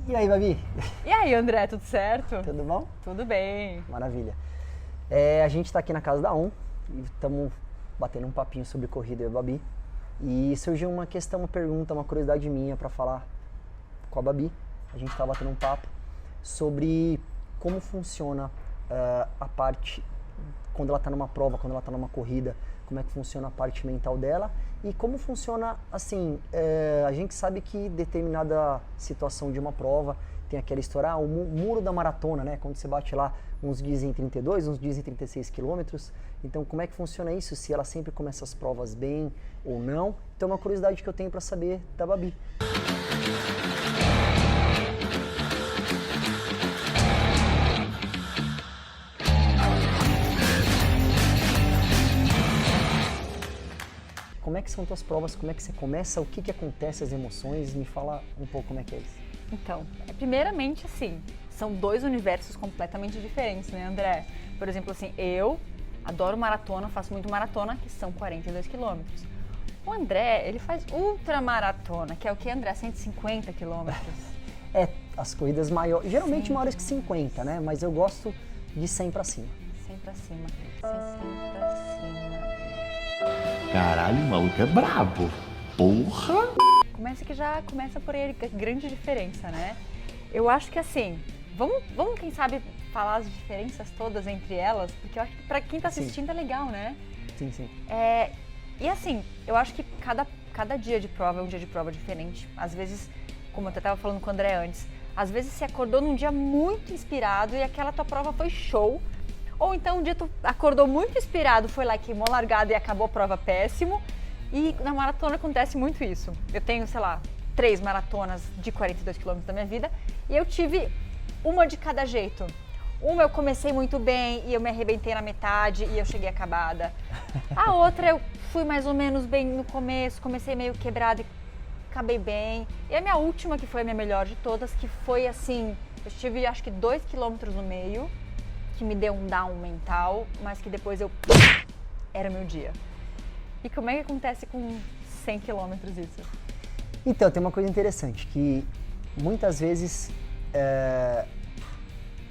E aí, Babi? E aí, André, tudo certo? Tudo bom? Tudo bem. Maravilha. A gente está aqui na casa da ON e estamos batendo um papinho sobre corrida eu e a Babi. E surgiu uma questão, uma pergunta, uma curiosidade minha para falar com a Babi. A gente está batendo um papo sobre como funciona a parte quando ela está numa prova, quando ela está numa corrida, como é que funciona a parte mental dela e como funciona, assim, a gente sabe que determinada situação de uma prova tem aquela história, o muro da maratona, né? Quando você bate lá, uns dizem 32, uns dizem 36 quilômetros. Então, como é que funciona isso? Se ela sempre começa as provas bem ou não? Então, é uma curiosidade que eu tenho para saber da Babi. Como é que são tuas provas? Como é que você começa? O que acontece, as emoções? Me fala um pouco como é que é isso. Então, primeiramente, assim, são dois universos completamente diferentes, né, André? Por exemplo, assim, eu adoro maratona, faço muito maratona, que são 42 quilômetros. O André, ele faz ultramaratona, que é o que, André? 150 quilômetros. As corridas maiores, geralmente maiores que 50, né? Mas eu gosto de 100 pra cima. 100 pra cima. 100 pra cima. Caralho, o maluco é brabo. Porra! Começa que já começa por aí a grande diferença, né? Eu acho que assim, vamos quem sabe falar as diferenças todas entre elas, porque eu acho que pra quem tá assistindo é legal, né? Sim, sim. E assim, eu acho que cada dia de prova é um dia de prova diferente. Às vezes, como eu até tava falando com o André antes, às vezes você acordou num dia muito inspirado e aquela tua prova foi show. Ou então um dia tu acordou muito inspirado, foi lá, queimou a largada e acabou a prova péssimo. E na maratona acontece muito isso. Eu tenho, sei lá, 3 maratonas de 42 quilômetros da minha vida e eu tive uma de cada jeito. Uma eu comecei muito bem e eu me arrebentei na metade e eu cheguei acabada. A outra eu fui mais ou menos bem no começo, comecei meio quebrada e acabei bem. E a minha última, que foi a minha melhor de todas, que foi assim, eu tive acho que 2 quilômetros no meio, que me deu um down mental, mas que depois era meu dia. E como é que acontece com 100 quilômetros isso? Então, tem uma coisa interessante, que muitas vezes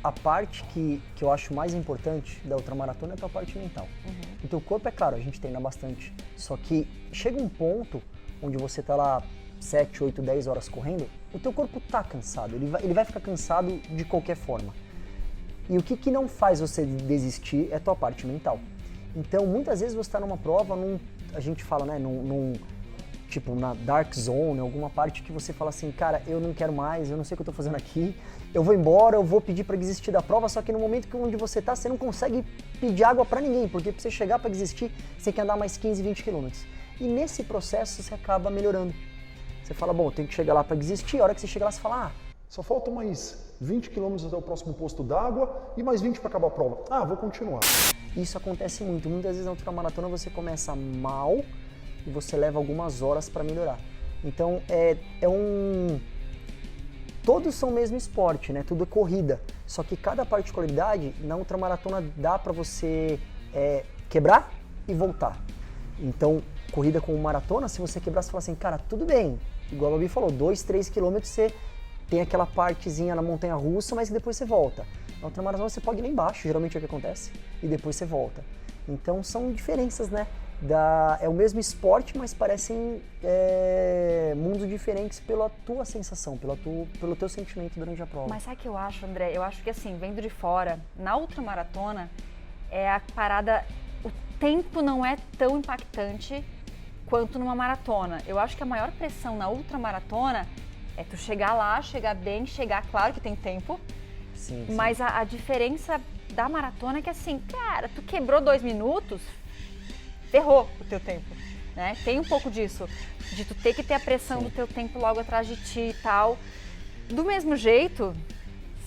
a parte que eu acho mais importante da ultramaratona é a tua parte mental. O teu corpo, é claro, a gente treina bastante, só que chega um ponto onde você tá lá 7, 8, 10 horas correndo, o teu corpo tá cansado, ele vai ficar cansado de qualquer forma. E o que não faz você desistir é a tua parte mental. Então, muitas vezes você está numa prova, a gente fala, né, tipo, na dark zone, alguma parte que você fala assim, cara, eu não quero mais, eu não sei o que eu tô fazendo aqui, eu vou embora, eu vou pedir para desistir da prova, só que no momento onde você tá, você não consegue pedir água para ninguém, porque pra você chegar para desistir, você tem que andar mais 15, 20 quilômetros. E nesse processo você acaba melhorando. Você fala, bom, eu tenho que chegar lá para desistir, a hora que você chega lá, você fala, só faltam mais 20 quilômetros até o próximo posto d'água e mais 20 para acabar a prova. Vou continuar. Isso acontece muito. Muitas vezes na ultramaratona você começa mal e você leva algumas horas para melhorar. Então todos são o mesmo esporte, né? Tudo é corrida. Só que cada particularidade na ultramaratona dá para você quebrar e voltar. Então, corrida com maratona, se você quebrar, você fala assim, cara, tudo bem. Igual a Babi falou, 2, 3 quilômetros você tem aquela partezinha na montanha russa, mas depois você volta. Na ultramaratona você pode ir lá embaixo, geralmente é o que acontece, e depois você volta. Então são diferenças, né? É o mesmo esporte, mas parecem mundos diferentes pela tua sensação, pelo teu sentimento durante a prova. Mas sabe o que eu acho, André? Eu acho que assim, vendo de fora, na ultramaratona, a parada, o tempo não é tão impactante quanto numa maratona. Eu acho que a maior pressão na ultramaratona é tu chegar lá, chegar bem, claro que tem tempo, sim. Mas a diferença da maratona é que assim, cara, tu quebrou 2 minutos, ferrou o teu tempo, né? Tem um pouco disso, de tu ter que ter a pressão do teu tempo logo atrás de ti e tal. Do mesmo jeito,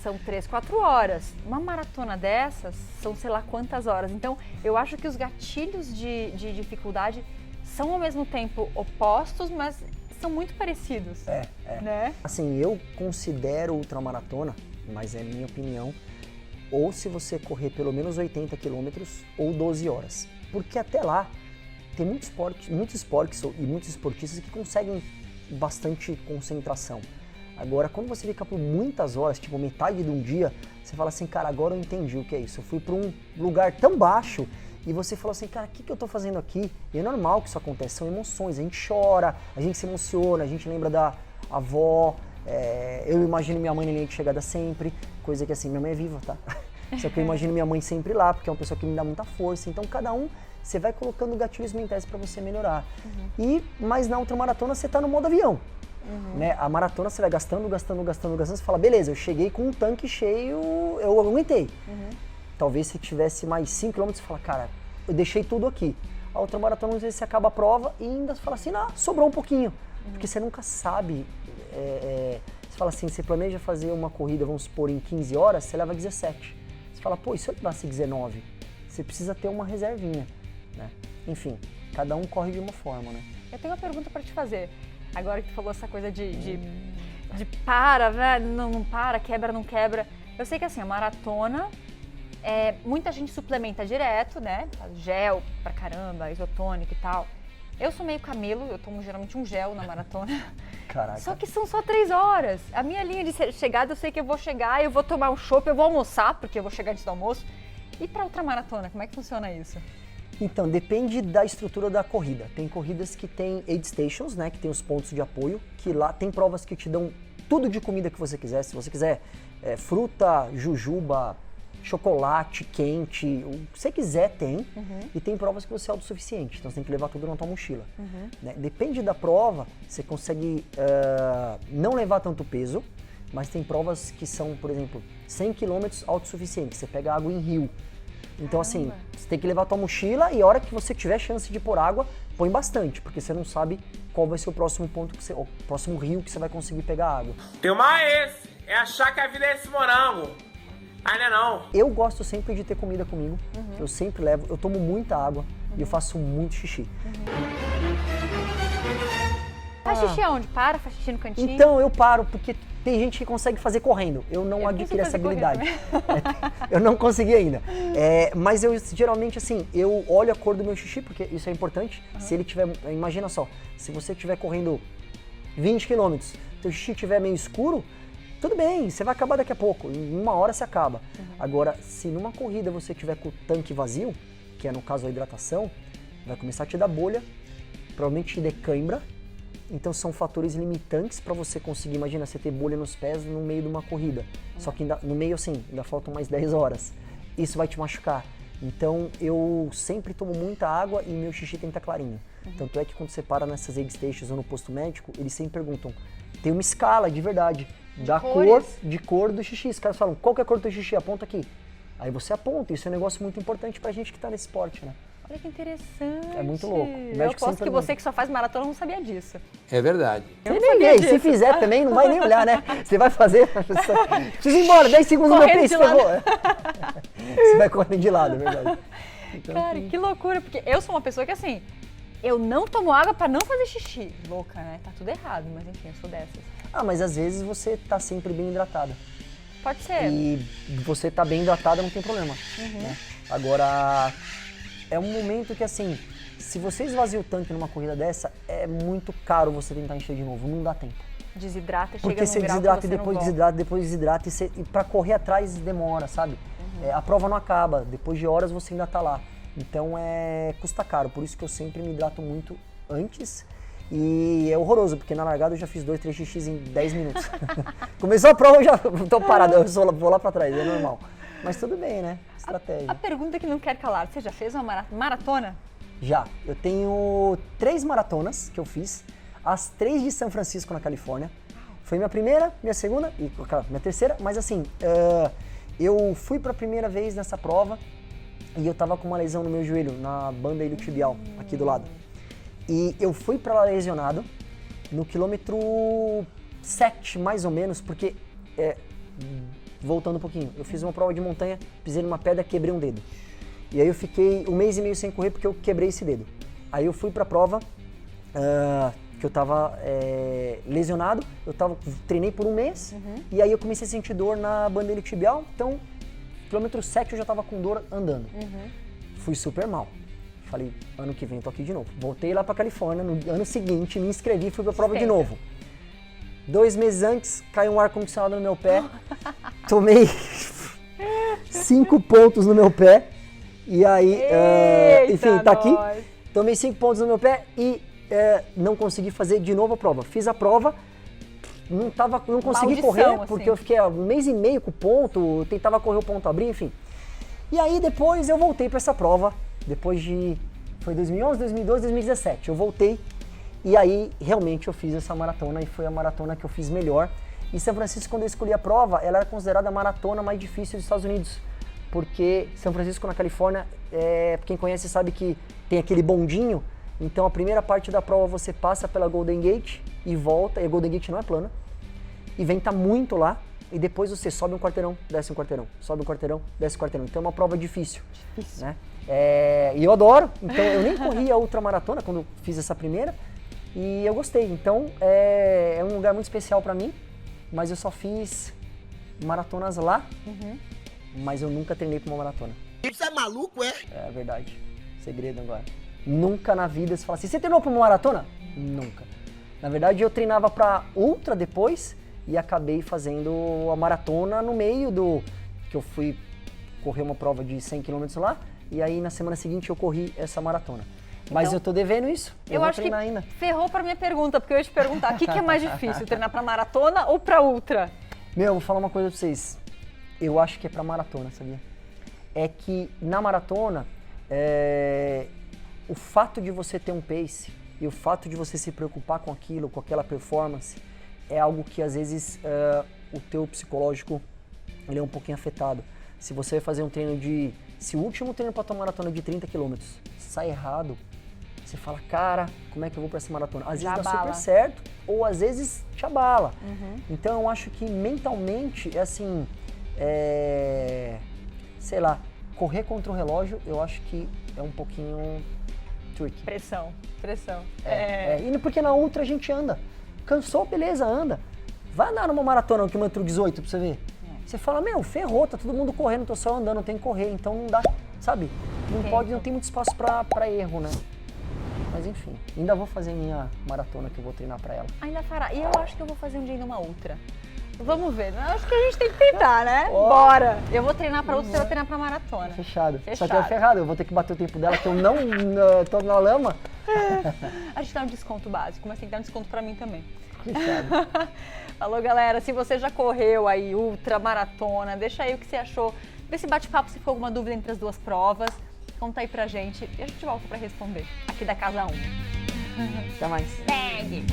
são 3, 4 horas. Uma maratona dessas são sei lá quantas horas. Então, eu acho que os gatilhos de dificuldade são ao mesmo tempo opostos, mas são muito parecidos, né? Assim, eu considero ultramaratona, mas é minha opinião, ou se você correr pelo menos 80 quilômetros ou 12 horas. Porque até lá, tem muitos esportes e muitos esportistas que conseguem bastante concentração. Agora, quando você fica por muitas horas, tipo metade de um dia, você fala assim, cara, agora eu entendi o que é isso. Eu fui para um lugar tão baixo e você falou assim, cara, o que eu tô fazendo aqui? E é normal que isso aconteça, são emoções. A gente chora, a gente se emociona, a gente lembra da avó. Eu imagino minha mãe na linha de chegada sempre, coisa que assim, minha mãe é viva, tá? Só que eu imagino minha mãe sempre lá, porque é uma pessoa que me dá muita força. Então, cada um, você vai colocando gatilhos mentais para você melhorar. Mas na ultramaratona, você tá no modo avião. Né? A maratona você vai gastando, você fala, beleza, eu cheguei com um tanque cheio, eu aguentei. Talvez se tivesse mais 5 km, você fala, cara, eu deixei tudo aqui. A ultramaratona, às vezes você acaba a prova e ainda fala assim, sobrou um pouquinho. Porque você nunca sabe, você fala assim, você planeja fazer uma corrida, vamos supor, em 15 horas, você leva 17. Você fala, pô, e se eu levasse 19? Você precisa ter uma reservinha, né? Enfim, cada um corre de uma forma, né? Eu tenho uma pergunta para te fazer. Agora que tu falou essa coisa de para, né? Não para, quebra, não quebra. Eu sei que assim, a maratona, muita gente suplementa direto, né? Gel pra caramba, isotônico e tal. Eu sou meio camelo, eu tomo geralmente um gel na maratona. Caraca. Só que são só 3 horas. A minha linha de chegada, eu sei que eu vou chegar, eu vou tomar um chopp, eu vou almoçar, porque eu vou chegar antes do almoço. E pra ultramaratona, como é que funciona isso? Então, depende da estrutura da corrida. Tem corridas que tem aid stations, né, que tem os pontos de apoio, que lá tem provas que te dão tudo de comida que você quiser. Se você quiser fruta, jujuba, chocolate quente, o que você quiser tem. E tem provas que você é autossuficiente, então você tem que levar tudo na tua mochila. Né? Depende da prova, você consegue não levar tanto peso, mas tem provas que são, por exemplo, 100 km autossuficiente, você pega água em rio. Então, assim, você tem que levar a tua mochila e a hora que você tiver chance de pôr água, põe bastante, porque você não sabe qual vai ser o próximo ponto, o próximo rio que você vai conseguir pegar água. Teu mal é esse, é achar que a vida é esse morango. Ainda não. Eu gosto sempre de ter comida comigo, eu sempre levo, eu tomo muita água e eu faço muito xixi. Faz xixi aonde? Faz xixi no cantinho? Então, eu paro, porque tem gente que consegue fazer correndo. Eu não adquiri essa habilidade. Eu não consegui ainda. Mas eu geralmente, assim, eu olho a cor do meu xixi, porque isso é importante. Se ele tiver, imagina só, se você estiver correndo 20 km, teu xixi estiver meio escuro, tudo bem, você vai acabar daqui a pouco. Em 1 hora você acaba. Agora, se numa corrida você tiver com o tanque vazio, que é no caso a hidratação, vai começar a te dar bolha, provavelmente te dê cãibra. Então são fatores limitantes para você conseguir, imagina, você ter bolha nos pés no meio de uma corrida. Só que no meio, assim, ainda faltam mais 10 horas. Isso vai te machucar. Então eu sempre tomo muita água e meu xixi tem que estar clarinho. Tanto é que quando você para nessas aid stations ou no posto médico, eles sempre perguntam, tem uma escala de verdade, da cor do xixi. Os caras falam, qual que é a cor do teu xixi? Aponta aqui. Aí você aponta, isso é um negócio muito importante pra gente que tá nesse esporte, né? Olha que interessante. É muito louco. Eu aposto que você que só faz maratona não sabia disso. É verdade. Se fizer também, não vai nem olhar, né? Você vai fazer, precisa ir embora, 10 segundos no meu pace, ferrou. Você vai correndo de lado, é verdade. Então, cara, que loucura, porque eu sou uma pessoa que assim, eu não tomo água pra não fazer xixi. Louca, né? Tá tudo errado, mas enfim, eu sou dessas. Mas às vezes você tá sempre bem hidratada. Pode ser. E você tá bem hidratada, não tem problema. Né? Agora, é um momento que assim, se você esvazia o tanque numa corrida dessa, é muito caro você tentar encher de novo, não dá tempo. Desidrata, porque chega você num grau desidrata que e você depois não desidrata, depois desidrata e pra correr atrás demora, sabe? A prova não acaba, depois de horas você ainda tá lá. Então custa caro, por isso que eu sempre me hidrato muito antes. E é horroroso, porque na largada eu já fiz 2, 3 xixis em 10 minutos. Começou a prova, eu já tô parado, eu vou lá pra trás, é normal. Mas tudo bem, né? Estratégia. A pergunta que não quer calar, você já fez uma maratona? Já. Eu tenho 3 maratonas que eu fiz, as 3 de São Francisco, na Califórnia. Foi minha primeira, minha segunda e minha terceira, mas assim, eu fui pra primeira vez nessa prova e eu tava com uma lesão no meu joelho, na banda iliotibial, aqui do lado. E eu fui pra lá lesionado no quilômetro 7, mais ou menos, porque, voltando um pouquinho, eu fiz uma prova de montanha, pisei numa pedra, quebrei um dedo. E aí eu fiquei 1 mês e meio sem correr porque eu quebrei esse dedo. Aí eu fui pra prova, que eu tava lesionado, treinei por 1 mês, e aí eu comecei a sentir dor na banda iliotibial, então, quilômetro 7 eu já tava com dor andando. Fui super mal. Falei, ano que vem eu tô aqui de novo. Voltei lá pra Califórnia, no ano seguinte, me inscrevi e fui pra prova de novo. 2 meses antes, caiu um ar-condicionado no meu pé. Tomei 5 pontos no meu pé. E aí, enfim, tá aqui. Tomei 5 pontos no meu pé e não consegui fazer de novo a prova. Fiz a prova, não consegui correr, porque assim. eu fiquei 1 mês e meio com o ponto, tentava correr o ponto abrir, enfim. E aí depois eu voltei para essa prova, depois de, foi 2011, 2012, 2017, eu voltei e aí realmente eu fiz essa maratona e foi a maratona que eu fiz melhor. E São Francisco, quando eu escolhi a prova, ela era considerada a maratona mais difícil dos Estados Unidos, porque São Francisco, na Califórnia, quem conhece sabe que tem aquele bondinho, então a primeira parte da prova você passa pela Golden Gate e volta, e a Golden Gate não é plana, e venta muito lá, e depois você sobe um quarteirão, desce um quarteirão, sobe um quarteirão, desce um quarteirão. Então é uma prova difícil. Né? E eu adoro, então eu nem corri a ultramaratona quando eu fiz essa primeira, e eu gostei. Então é um lugar muito especial pra mim, mas eu só fiz maratonas lá, mas eu nunca treinei pra uma maratona. Você é maluco, é? É verdade. Segredo agora. Nunca na vida você fala assim, você treinou pra uma maratona? Nunca. Na verdade eu treinava pra ultra depois e acabei fazendo a maratona no meio que eu fui correr uma prova de 100 km lá e aí na semana seguinte eu corri essa maratona. Mas Então, eu tô devendo isso. Eu vou acho que treinar ainda. ferrou pra minha pergunta, porque eu ia te perguntar, o que é mais difícil, treinar pra maratona ou pra ultra? Meu, eu vou falar uma coisa pra vocês. Eu acho que é pra maratona, sabia? É que na maratona, o fato de você ter um pace e o fato de você se preocupar com aquilo, com aquela performance, é algo que às vezes o teu psicológico ele é um pouquinho afetado. Se você vai fazer um treino se o último treino para tua maratona é de 30 km sai errado, você fala, cara, como é que eu vou para essa maratona? Às vezes dá super certo, ou às vezes te abala. Então eu acho que mentalmente é assim, sei lá, correr contra o relógio, eu acho que é um pouquinho tricky. Pressão. E porque na ultra a gente anda. Cansou, beleza, anda. Vai andar numa maratona, no quilômetro 18 pra você ver. Você fala, ferrou, tá todo mundo correndo, tô só andando, não tem que correr, então não dá, sabe? Não tem muito espaço pra erro, né? Mas enfim, ainda vou fazer minha maratona que eu vou treinar pra ela. Ainda fará. E eu acho que eu vou fazer um dia numa ultra. Vamos ver, eu acho que a gente tem que tentar, né? Bora! Eu vou treinar pra ultra, você vai treinar pra maratona. Fechado. Só que é ferrado, eu vou ter que bater o tempo dela, que eu não tô na lama. A gente dá um desconto básico, mas tem que dar um desconto pra mim também. Fechado. Alô, galera, se você já correu aí ultra, maratona, deixa aí o que você achou desse bate-papo, se ficou alguma dúvida entre as duas provas, conta aí pra gente e a gente volta pra responder aqui da Casa 1. Até mais. Segue!